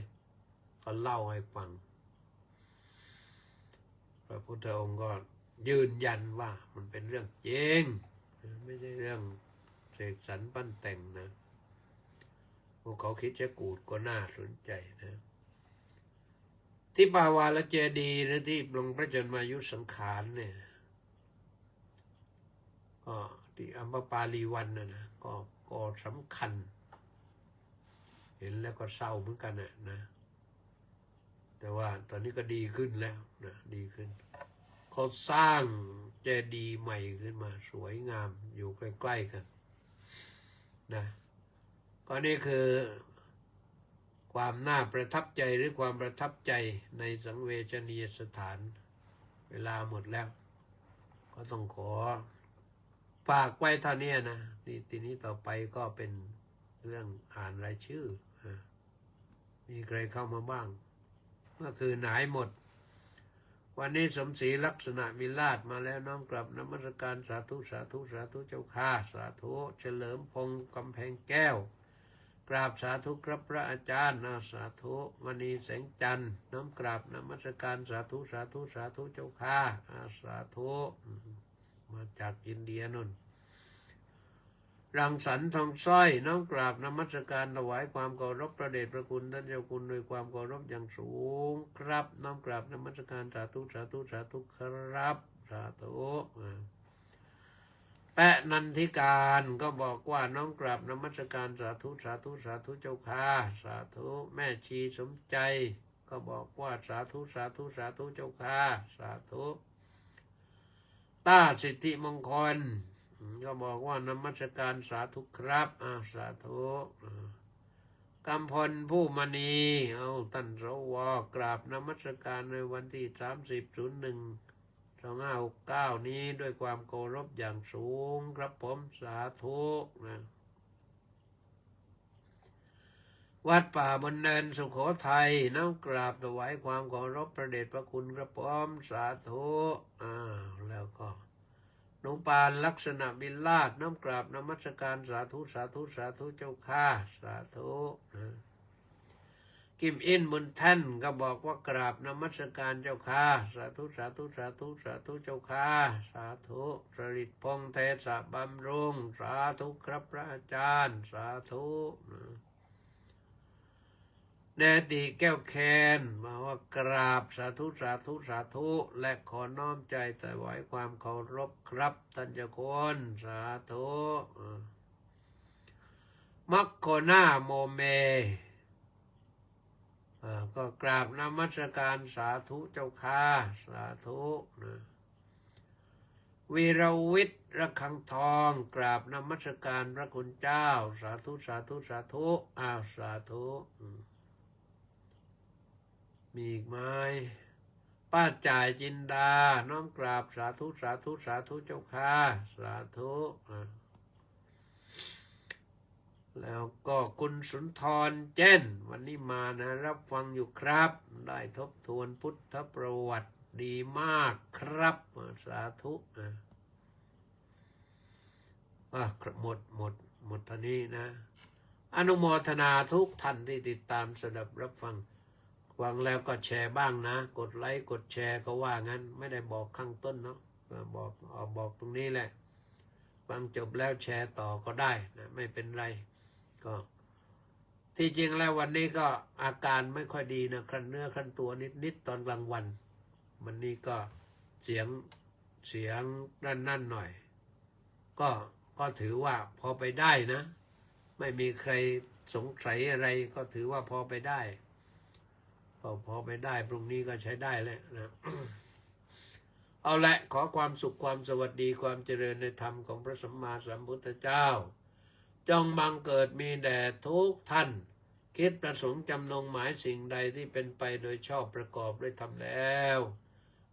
ก็เล่าให้ฟังพระพุทธองค์ก็ยืนยันว่ามันเป็นเรื่องจริงไม่ใช่เรื่องเสกสรรปั้นแต่งนะพวกเขาคิดจะกูดก็น่าสนใจนะที่ปาวาลเจดีย์หรือที่ปรงพระชนมายุสังขารเนี่ยก็ที่อัมพปาลีวันนะก็สำคัญเห็นแล้วก็เศร้าเหมือนกันนะแต่ว่าตอนนี้ก็ดีขึ้นแล้วนะดีขึ้นเขาสร้างเจดีย์ใหม่ขึ้นมาสวยงามอยู่ใกล้ๆกันนะก็นี่คือความน่าประทับใจหรือความประทับใจในสังเวชนียสถานเวลาหมดแล้วก็ต้องขอฝากไว้เท่านี้นะทีนี้ต่อไปก็เป็นเรื่องอ่านรายชื่อมีใครเข้ามาบ้างเมื่อคืนหายหมด วันนี้สมศรีลักษณะวิราชมาแล้วน้อมกลับนมัสการสาธุสาธุสาธุเจ้าข้าสาธุเฉลิมพงษ์กำแพงแก้วกราบสาธุครับพระอาจารย์สาธุมณีแสงจันทร์น้อมกราบนมัสการสาธุสาธุสาธุเจ้าข้าสาธุมาจากอินเดียนุ่นรังสรรค์ทองสร้อยน้อมกราบนมัสการถวายความเคารพพระเดชพระคุณท่านเจ้าคุณโดยความเคารพอย่างสูงครับน้อมกราบนมัสการสาธุสาธุสาธุครับสาธุแปะนันทิการก็บอกว่าน้อมกราบนมัสการสาธุสาธุสาธุเจ้าข้าสาธุแม่ชีสมใจก็บอกว่าสาธุสาธุสาธุเจ้าข้าสาธุต้าสิทธิมงคลก็บอกว่านมัสการสาธุครับสาธุกำพลผู้มณีท่านสวกราบนมัสการในวันที่30/01/2569นี้ด้วยความเคารพอย่างสูงครับผมสาธุนะวัดป่าบนเนินสุโขทัยน้อมกราบถวายความเคารพพระเดชพระคุณครับผมสาธุแล้วก็หลวงปานลักษณะบิลลาศน้อมกราบนมัสการสาธุสาธุสาธุเจ้าข้าสาธุกิมอินบุญแท่นก็บอกว่ากราบนมัสการเจ้าข้าสาธุสาธุสาธุสาธุเจ้าข้าสาธุสริตพงษ์เทศบำรุงสาธุครับพระอาจารย์สาธุเนติแก้วแคนมาว่ากราบสาธุสาธุสาธุและขอน้อมใจถวายความเคารพครับท่านเจ้าคุณสาธุมัคโคนาโมเมก็กราบนมัสการสาธุเจ้าข้าสาธุวีรวิทย์ระฆังทองกราบนมัสการพระคุณเจ้าสาธุสาธุสาธุสาธุมีอีกไหมป้าจ่ายจินดาน้อมกราบสาธุสาธุสาธุเจ้าข้าสาธุแล้วก็คุณสุนทรเจนวันนี้มานะรับฟังอยู่ครับได้ทบทวนพุทธประวัติดีมากครับสาธุหมดท่านี้นะอนุโมทนาทุกท่านที่ติดตามสดับรับฟังแล้วก็แชร์บ้างนะกดไลค์กดแชร์ก็ว่างั้นไม่ได้บอกข้างต้นเนาะบอกตรงนี้แหละฟังจบแล้วแชร์ต่อก็ได้นะไม่เป็นไรก็ที่จริงแล้ววันนี้ก็อาการไม่ค่อยดีนะครั่นเนื้อครั่นตัวนิดตอนกลางวันวันนี้ก็เสียงนั่นหน่อยก็ถือว่าพอไปได้นะไม่มีใครสงสัยอะไรก็ถือว่าพอไปได้พรุ่งนี้ก็ใช้ได้แล้วนะ เอาละขอความสุขความสวัสดีความเจริญในธรรมของพระสัมมาสัมพุทธเจ้าจงบังเกิดมีแด่ทุกท่านคิดประสงค์จำนงหมายสิ่งใดที่เป็นไปโดยชอบประกอบด้วยธรรมแล้ว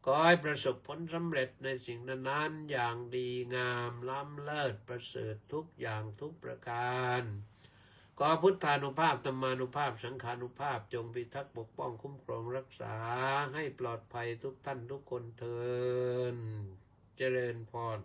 ขอให้ประสบผลสำเร็จในสิ่งนั้นๆอย่างดีงามล้ำเลิศประเสริฐทุกอย่างทุกประการขอพุทธานุภาพธรรมานุภาพสังฆานุภาพจงพิทักษ์ปกป้องคุ้มครองรักษาให้ปลอดภัยทุกท่านทุกคนเถิดเจริญพร